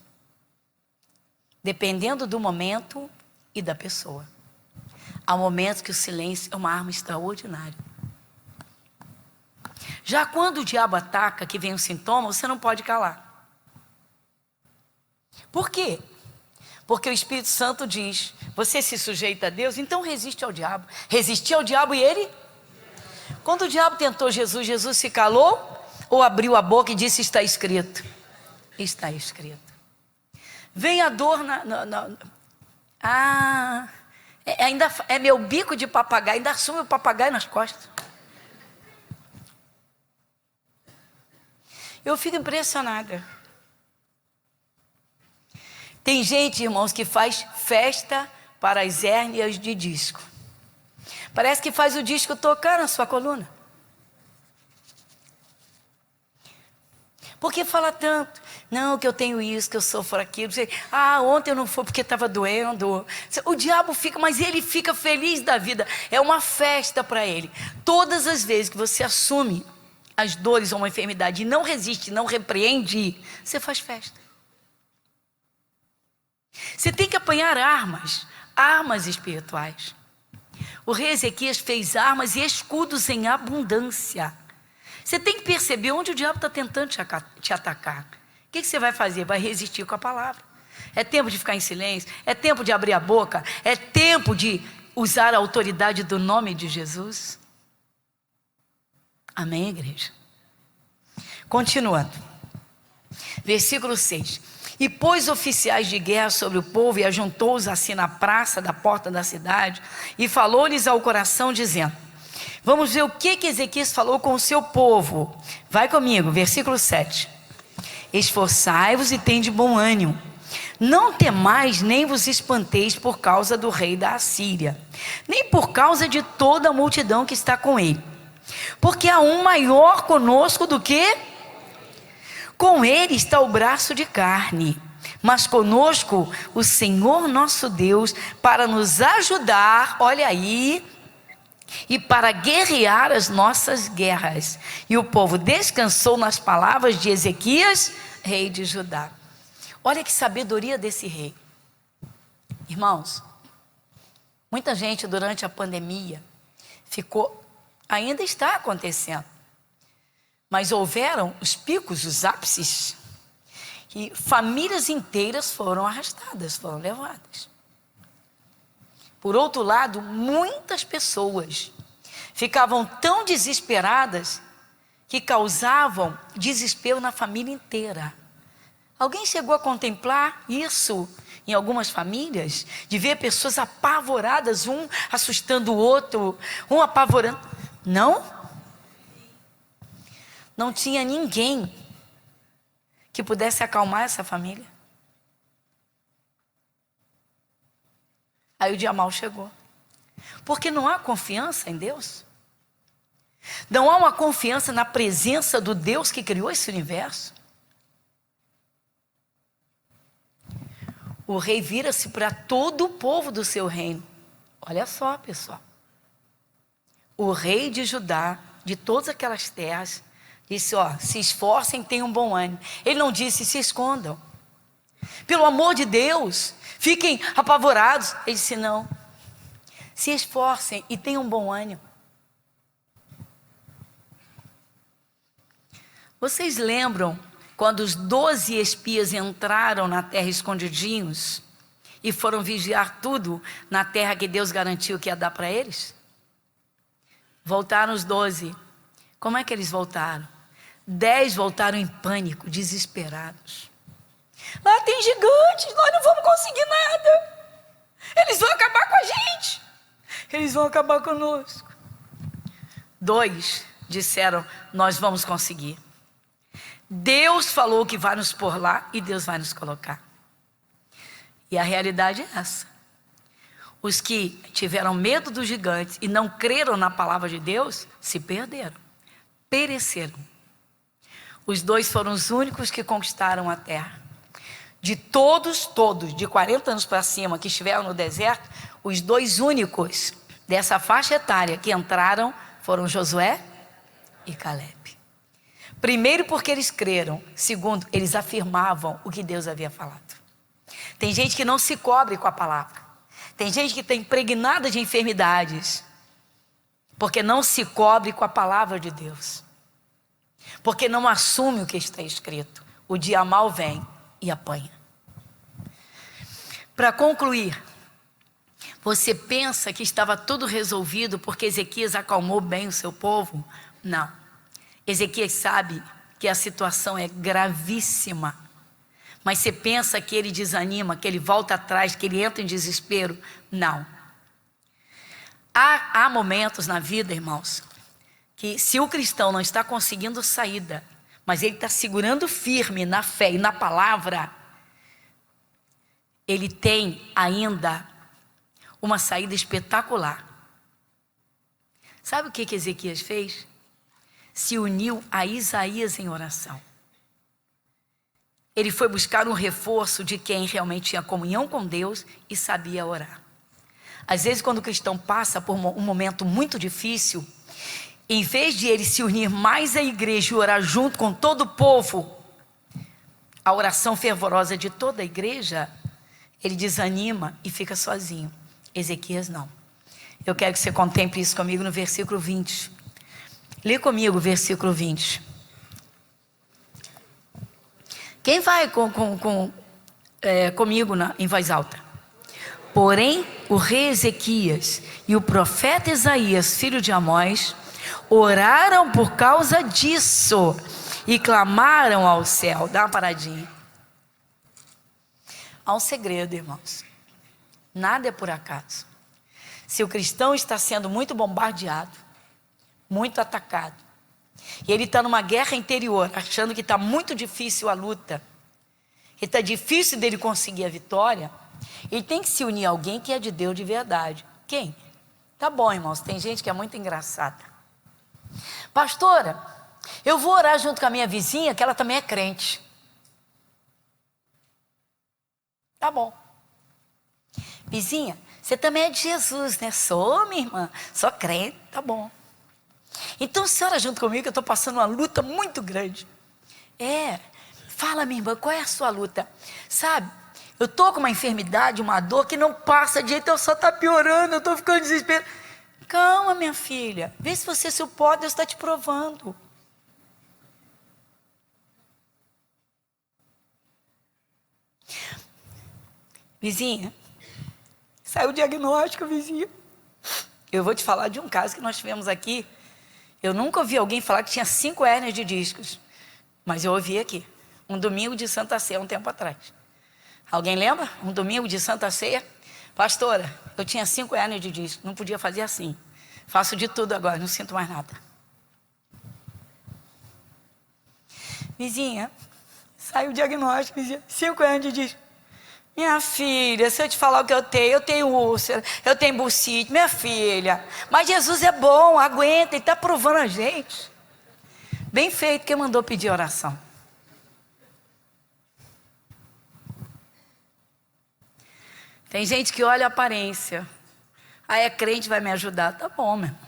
Dependendo do momento e da pessoa. Há momentos que o silêncio é uma arma extraordinária. Já quando o diabo ataca, que vem um sintoma, você não pode calar. Por quê? Porque o Espírito Santo diz, você se sujeita a Deus, então resiste ao diabo. Resistir ao diabo e ele... Quando o diabo tentou Jesus, Jesus se calou ou abriu a boca e disse, está escrito? Está escrito. Vem a dor ainda é meu bico de papagaio, ainda assume o papagaio nas costas. Eu fico impressionada. Tem gente, irmãos, que faz festa para as hérnias de disco. Parece que faz o disco tocar na sua coluna. Por que fala tanto? Não, que eu tenho isso, que eu sofro aquilo. Ontem eu não fui porque estava doendo. O diabo fica, mas ele fica feliz da vida. É uma festa para ele. Todas as vezes que você assume as dores ou uma enfermidade e não resiste, não repreende, você faz festa. Você tem que apanhar armas espirituais. O rei Ezequias fez armas e escudos em abundância. Você tem que perceber onde o diabo está tentando te atacar. O que você vai fazer? Vai resistir com a palavra. É tempo de ficar em silêncio, é tempo de abrir a boca, é tempo de usar a autoridade do nome de Jesus. Amém, igreja? Continuando. Versículo 6. E pôs oficiais de guerra sobre o povo e ajuntou-os assim na praça da porta da cidade e falou-lhes ao coração dizendo, vamos ver o que Ezequias falou com o seu povo. Vai comigo, versículo 7. Esforçai-vos e tende bom ânimo. Não temais nem vos espanteis por causa do rei da Assíria, nem por causa de toda a multidão que está com ele. Porque há um maior conosco do que... Com ele está o braço de carne, mas conosco o Senhor nosso Deus para nos ajudar, olha aí, e para guerrear as nossas guerras. E o povo descansou nas palavras de Ezequias, rei de Judá. Olha que sabedoria desse rei. Irmãos, Muita gente durante a pandemia ainda está acontecendo, mas houveram os picos, os ápices, e famílias inteiras foram arrastadas, foram levadas. Por outro lado, muitas pessoas ficavam tão desesperadas que causavam desespero na família inteira. Alguém chegou a contemplar isso em algumas famílias? De ver pessoas apavoradas, um assustando o outro, um apavorando. Não? Não tinha ninguém que pudesse acalmar essa família. Aí o dia mau chegou. Porque não há confiança em Deus. Não há uma confiança na presença do Deus que criou esse universo. O rei vira-se para todo o povo do seu reino. Olha só, pessoal. O rei de Judá, de todas aquelas terras, disse, se esforcem, tenham bom ânimo. Ele não disse, se escondam. Pelo amor de Deus, fiquem apavorados. Ele disse, não. Se esforcem e tenham bom ânimo. Vocês lembram quando os 12 espias entraram na terra escondidinhos e foram vigiar tudo na terra que Deus garantiu que ia dar para eles? Voltaram os 12. Como é que eles voltaram? 10 voltaram em pânico, desesperados. Lá tem gigantes, nós não vamos conseguir nada. Eles vão acabar com a gente. Eles vão acabar conosco. 2 disseram, nós vamos conseguir. Deus falou que vai nos pôr lá e Deus vai nos colocar. E a realidade é essa. Os que tiveram medo dos gigantes e não creram na palavra de Deus, se perderam, pereceram. Os 2 foram os únicos que conquistaram a terra. De todos, de 40 anos para cima que estiveram no deserto, os 2 únicos dessa faixa etária que entraram foram Josué e Caleb. Primeiro porque eles creram. Segundo, eles afirmavam o que Deus havia falado. Tem gente que não se cobre com a palavra. Tem gente que está impregnada de enfermidades. Porque não se cobre com a palavra de Deus. Porque não assume o que está escrito. O dia mau vem e apanha. Para concluir, você pensa que estava tudo resolvido porque Ezequias acalmou bem o seu povo? Não. Ezequias sabe que a situação é gravíssima, mas você pensa que ele desanima, que ele volta atrás, que ele entra em desespero? Não. Há momentos na vida, irmãos, que se o cristão não está conseguindo saída, mas ele está segurando firme na fé e na palavra, ele tem ainda uma saída espetacular. Sabe o que Ezequias fez? Se uniu a Isaías em oração. Ele foi buscar um reforço de quem realmente tinha comunhão com Deus e sabia orar. Às vezes, quando o cristão passa por um momento muito difícil, em vez de ele se unir mais à igreja e orar junto com todo o povo, a oração fervorosa de toda a igreja, ele desanima e fica sozinho. Ezequias não. Eu quero que você contemple isso comigo no versículo 20. Lê comigo o versículo 20. Quem vai comigo em voz alta? Porém, o rei Ezequias e o profeta Isaías, filho de Amós, oraram por causa disso e clamaram ao céu. Dá uma paradinha. Há um segredo, irmãos. Nada é por acaso. Se o cristão está sendo muito bombardeado, muito atacado, e ele está numa guerra interior, achando que está muito difícil a luta, que está difícil dele conseguir a vitória, ele tem que se unir a alguém que é de Deus de verdade. Quem? Tá bom, irmãos, tem gente que é muito engraçada. Pastora, eu vou orar junto com a minha vizinha, que ela também é crente. Tá bom. Vizinha, você também é de Jesus, né? Sou, minha irmã, sou crente, tá bom. Então, senhora, junto comigo, eu estou passando uma luta muito grande. Fala, minha irmã, qual é a sua luta? Sabe, Eu estou com uma enfermidade, uma dor que não passa de jeito, eu só está piorando, eu estou ficando desesperado. Calma, minha filha. Vê se você suporta, Deus está te provando. Vizinha, saiu o diagnóstico, vizinha. Eu vou te falar de um caso que nós tivemos aqui. Eu nunca ouvi alguém falar que tinha 5 hérnias de discos. Mas eu ouvi aqui. Um domingo de Santa Ceia, um tempo atrás. Alguém lembra? Um domingo de Santa Ceia. Pastora, eu tinha 5 hérnias de disco. Não podia fazer assim. Faço de tudo agora, não sinto mais nada. Vizinha, saiu o diagnóstico, vizinha. 5 hérnias de disco. Minha filha, se eu te falar o que eu tenho úlcera, eu tenho bursite, minha filha. Mas Jesus é bom, aguenta, Ele está provando a gente. Bem feito que mandou pedir oração. Tem gente que olha a aparência. É crente, vai me ajudar. Tá bom, meu irmão.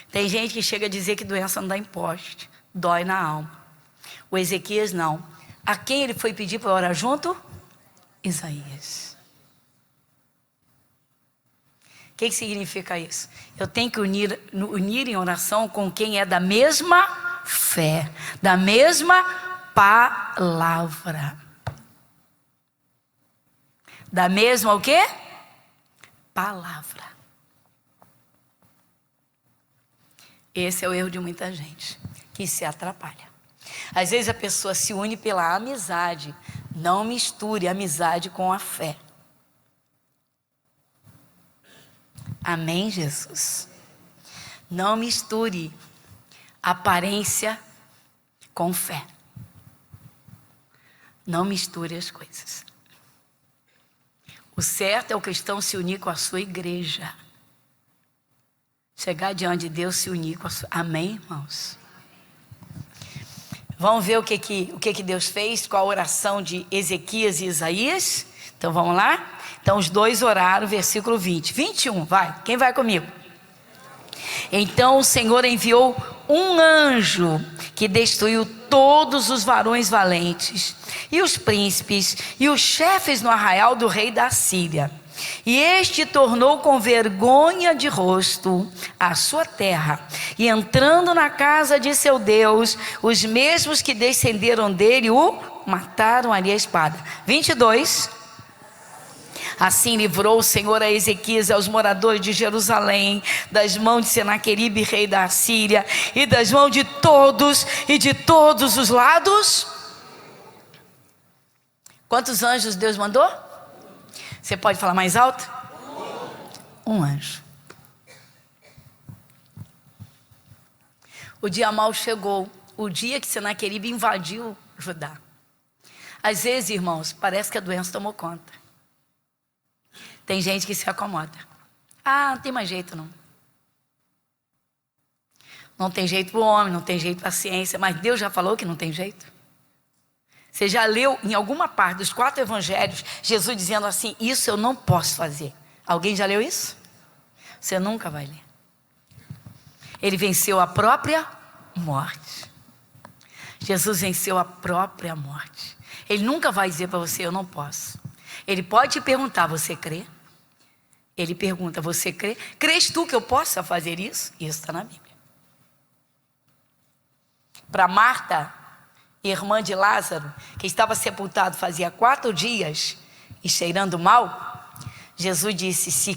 Tem gente que chega a dizer que doença não dá imposto. Dói na alma. O Ezequias não. A quem ele foi pedir para orar junto? Isaías. O que significa isso? Eu tenho que unir em oração com quem é da mesma fé, da mesma palavra. Da mesma o quê? Palavra. Esse é o erro de muita gente, que se atrapalha. Às vezes a pessoa se une pela amizade. Não misture amizade com a fé. Amém, Jesus? Não misture aparência com fé. Não misture as coisas. O certo é o cristão se unir com a sua igreja. Chegar diante de Deus, se unir com a sua... Amém, irmãos? Vamos ver o que Deus fez com a oração de Ezequias e Isaías? Então vamos lá? Então os dois oraram, versículo 20. 21, vai. Quem vai comigo? Então o Senhor enviou um anjo que destruiu todos os varões valentes, e os príncipes, e os chefes no arraial do rei da Síria. E este tornou com vergonha de rosto a sua terra, e entrando na casa de seu Deus, os mesmos que descenderam dele o mataram ali a espada. 22. Assim livrou o Senhor a Ezequias e aos moradores de Jerusalém das mãos de Senaqueribe, rei da Síria, e das mãos de todos e de todos os lados. Quantos anjos Deus mandou? Você pode falar mais alto? Um anjo. O dia mau chegou, o dia que Senaqueribe invadiu Judá. Às vezes, irmãos, parece que a doença tomou conta. Tem gente que se acomoda. Não tem mais jeito não. Não tem jeito para o homem, não tem jeito para a ciência, mas Deus já falou que não tem jeito. Você já leu em alguma parte dos 4 evangelhos, Jesus dizendo assim, isso eu não posso fazer. Alguém já leu isso? Você nunca vai ler. Ele venceu a própria morte. Jesus venceu a própria morte. Ele nunca vai dizer para você, eu não posso. Ele pode te perguntar, você crê? Ele pergunta, você crê? Crês tu que eu possa fazer isso? Isso está na Bíblia. Para Marta, irmã de Lázaro, que estava sepultado fazia 4 dias e cheirando mal, Jesus disse, se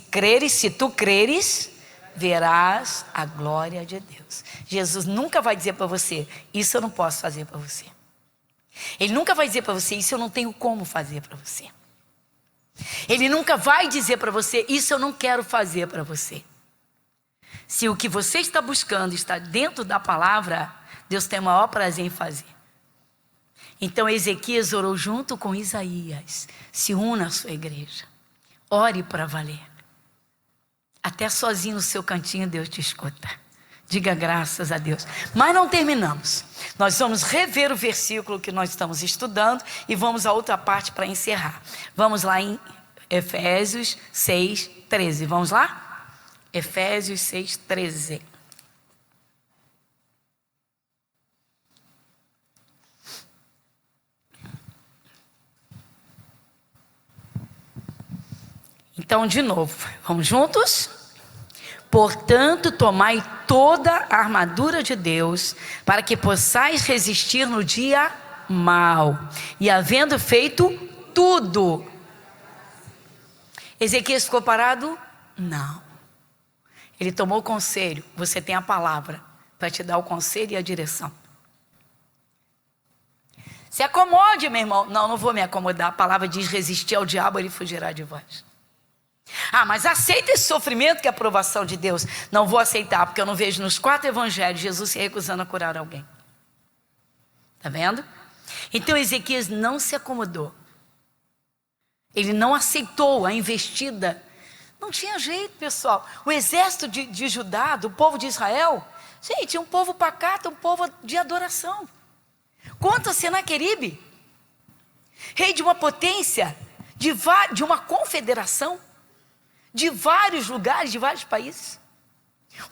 tu creres, verás a glória de Deus. Jesus nunca vai dizer para você, isso eu não posso fazer para você. Ele nunca vai dizer para você, isso eu não tenho como fazer para você. Ele nunca vai dizer para você, isso eu não quero fazer para você. Se o que você está buscando está dentro da palavra, Deus tem o maior prazer em fazer. Então Ezequias orou junto com Isaías. Se una à sua igreja. Ore para valer. Até sozinho no seu cantinho Deus te escuta. Diga graças a Deus. Mas não terminamos. Nós vamos rever o versículo que nós estamos estudando e vamos à outra parte para encerrar. Vamos lá em Efésios 6, 13. Vamos lá? Efésios 6, 13. Então, de novo, vamos juntos? Portanto, tomai toda a armadura de Deus, para que possais resistir no dia mau. E havendo feito tudo. Ezequias ficou parado? Não. Ele tomou o conselho. Você tem a palavra para te dar o conselho e a direção. Se acomode, meu irmão. Não, não vou me acomodar. A palavra diz: resistir ao diabo, ele fugirá de vós. Ah, mas aceita esse sofrimento que é a aprovação de Deus. Não vou aceitar, porque eu não vejo nos 4 evangelhos Jesus se recusando a curar alguém. Está vendo? Então Ezequias não se acomodou. Ele não aceitou a investida. Não tinha jeito, pessoal. O exército de Judá, do povo de Israel, gente, um povo pacato, um povo de adoração. Contra Senaqueribe, rei de uma potência, de uma confederação, de vários lugares, de vários países.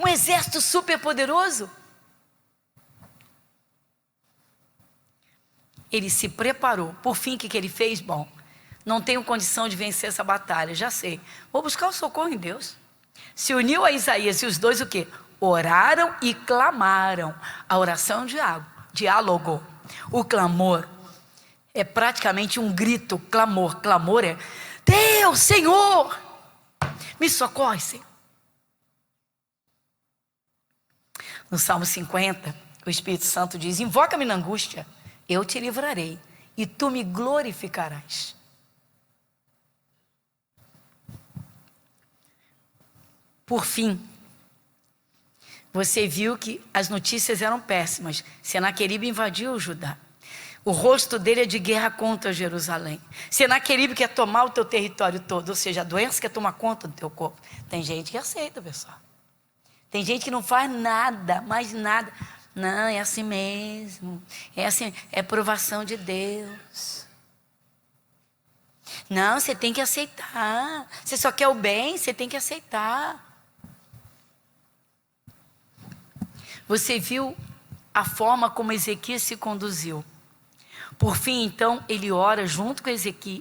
Um exército super poderoso. Ele se preparou. Por fim, o que ele fez? Bom, não tenho condição de vencer essa batalha, já sei. Vou buscar o socorro em Deus. Se uniu a Isaías e os dois o quê? Oraram e clamaram. A oração é um diálogo. O clamor é praticamente um grito, clamor. Clamor é: Deus, Senhor, me socorre, Senhor. No Salmo 50, o Espírito Santo diz: invoca-me na angústia, eu te livrarei e tu me glorificarás. Por fim, você viu que as notícias eram péssimas. Senaqueribe invadiu o Judá. O rosto dele é de guerra contra Jerusalém. Senaqueribe quer tomar o teu território todo, ou seja, a doença quer tomar conta do teu corpo. Tem gente que aceita, pessoal. Tem gente que não faz nada, mais nada. Não, é assim mesmo. É assim, é provação de Deus. Não, você tem que aceitar. Você só quer o bem, você tem que aceitar. Você viu a forma como Ezequias se conduziu. Por fim, então, ele ora junto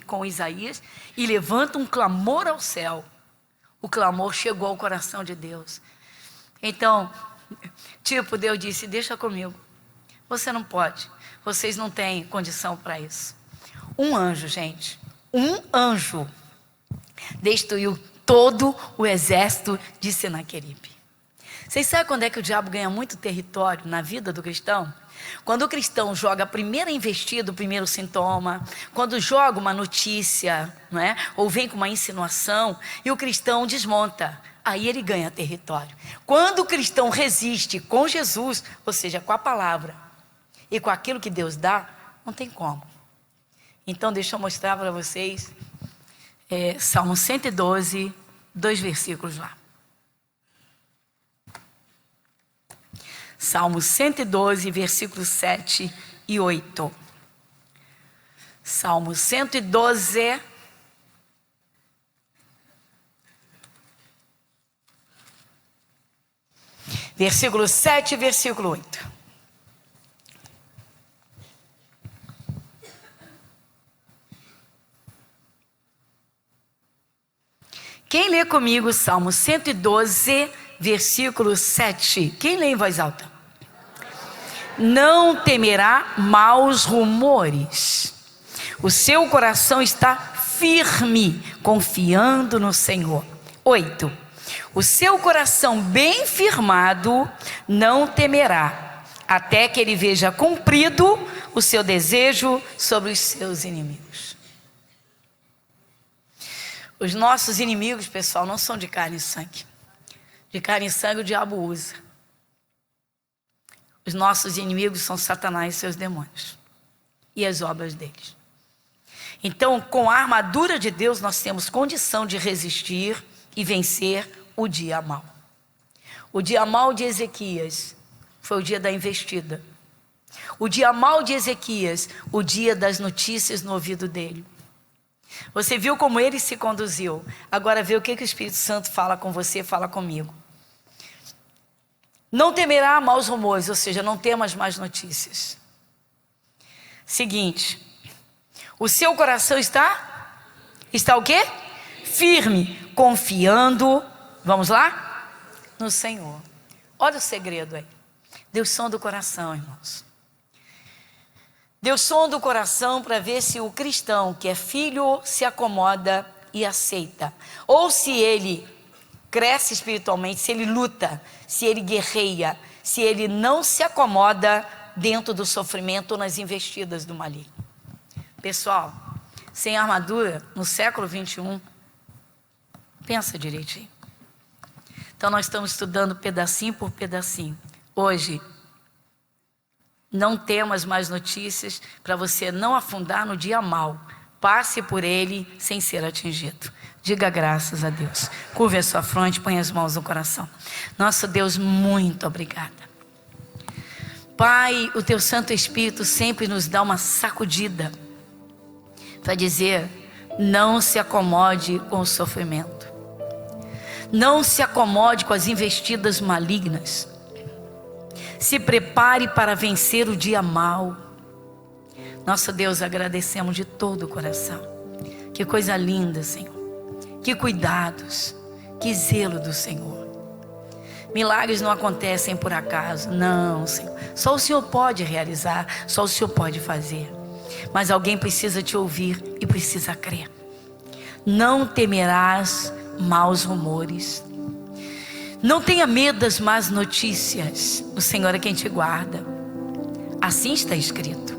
com Isaías e levanta um clamor ao céu. O clamor chegou ao coração de Deus. Então, Deus disse: deixa comigo. Você não pode. Vocês não têm condição para isso. Um anjo, gente. Um anjo destruiu todo o exército de Senaqueribe. Vocês sabem quando é que o diabo ganha muito território na vida do cristão? Quando o cristão joga a primeira investida, o primeiro sintoma, quando joga uma notícia, não é? Ou vem com uma insinuação, e o cristão desmonta, aí ele ganha território. Quando o cristão resiste com Jesus, ou seja, com a palavra, e com aquilo que Deus dá, não tem como. Então deixa eu mostrar para vocês, Salmo 112, 2 versículos lá. Salmo 112, versículos 7 e 8. Salmo 112, versículo 7 e versículo 8. Quem lê comigo Salmo 112, versículo 7? Quem lê em voz alta? Não temerá maus rumores. O seu coração está firme, confiando no Senhor. 8. O seu coração bem firmado não temerá, até que ele veja cumprido o seu desejo sobre os seus inimigos. Os nossos inimigos, pessoal, não são de carne e sangue. De carne e sangue o diabo usa. Os nossos inimigos são Satanás e seus demônios. E as obras deles. Então, com a armadura de Deus, nós temos condição de resistir e vencer o dia mau. O dia mau de Ezequias foi o dia da investida. O dia mau de Ezequias, o dia das notícias no ouvido dele. Você viu como ele se conduziu. Agora vê o que o Espírito Santo fala com você, fala comigo. Não temerá maus rumores, ou seja, não temas mais notícias. Seguinte, o seu coração está o quê? Firme, confiando, vamos lá? No Senhor. Olha o segredo aí. Deus sonda o coração, irmãos. Deus sonda o coração para ver se o cristão que é filho se acomoda e aceita. Ou se ele cresce espiritualmente, se ele luta, se ele guerreia, se ele não se acomoda dentro do sofrimento ou nas investidas do maligno. Pessoal, sem armadura, no século 21, pensa direitinho. Então nós estamos estudando pedacinho por pedacinho. Hoje, não temos mais notícias para você não afundar no dia mau. Passe por ele sem ser atingido. Diga graças a Deus. Curve a sua fronte, põe as mãos no coração. Nosso Deus, muito obrigada. Pai, o teu Santo Espírito sempre nos dá uma sacudida para dizer: não se acomode com o sofrimento. Não se acomode com as investidas malignas. Se prepare para vencer o dia mau. Nosso Deus, agradecemos de todo o coração. Que coisa linda, Senhor. Que cuidados, que zelo do Senhor. Milagres não acontecem por acaso, não, Senhor. Só o Senhor pode realizar, só o Senhor pode fazer. Mas alguém precisa te ouvir e precisa crer. Não temerás maus rumores. Não tenha medo das más notícias. O Senhor é quem te guarda. Assim está escrito.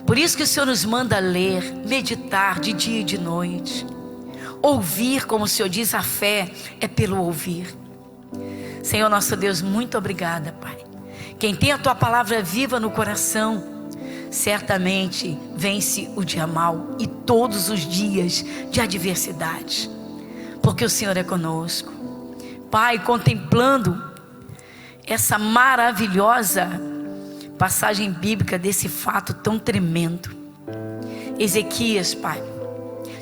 Por isso que o Senhor nos manda ler, meditar de dia e de noite. Ouvir, como o Senhor diz, a fé é pelo ouvir. Senhor nosso Deus, muito obrigada, Pai. Quem tem a tua palavra viva no coração, certamente vence o dia mau e todos os dias de adversidade, porque o Senhor é conosco. Pai, contemplando essa maravilhosa passagem bíblica desse fato tão tremendo, Ezequias, Pai,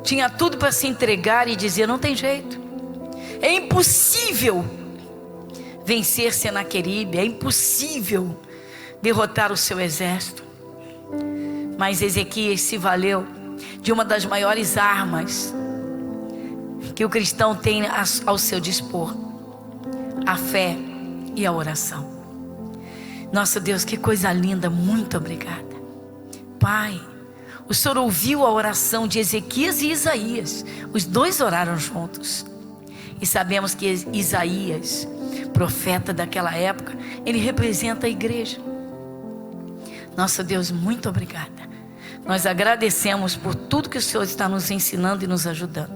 tinha tudo para se entregar e dizer: não tem jeito, é impossível vencer Senaqueribe, é impossível derrotar o seu exército. Mas Ezequias se valeu de uma das maiores armas que o cristão tem ao seu dispor: a fé e a oração. Nosso Deus, que coisa linda, muito obrigada. Pai, o Senhor ouviu a oração de Ezequias e Isaías. Os dois oraram juntos. E sabemos que Isaías, profeta daquela época, ele representa a igreja. Nosso Deus, muito obrigada. Nós agradecemos por tudo que o Senhor está nos ensinando e nos ajudando.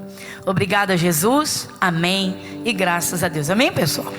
Obrigada, Jesus. Amém. E graças a Deus. Amém, pessoal?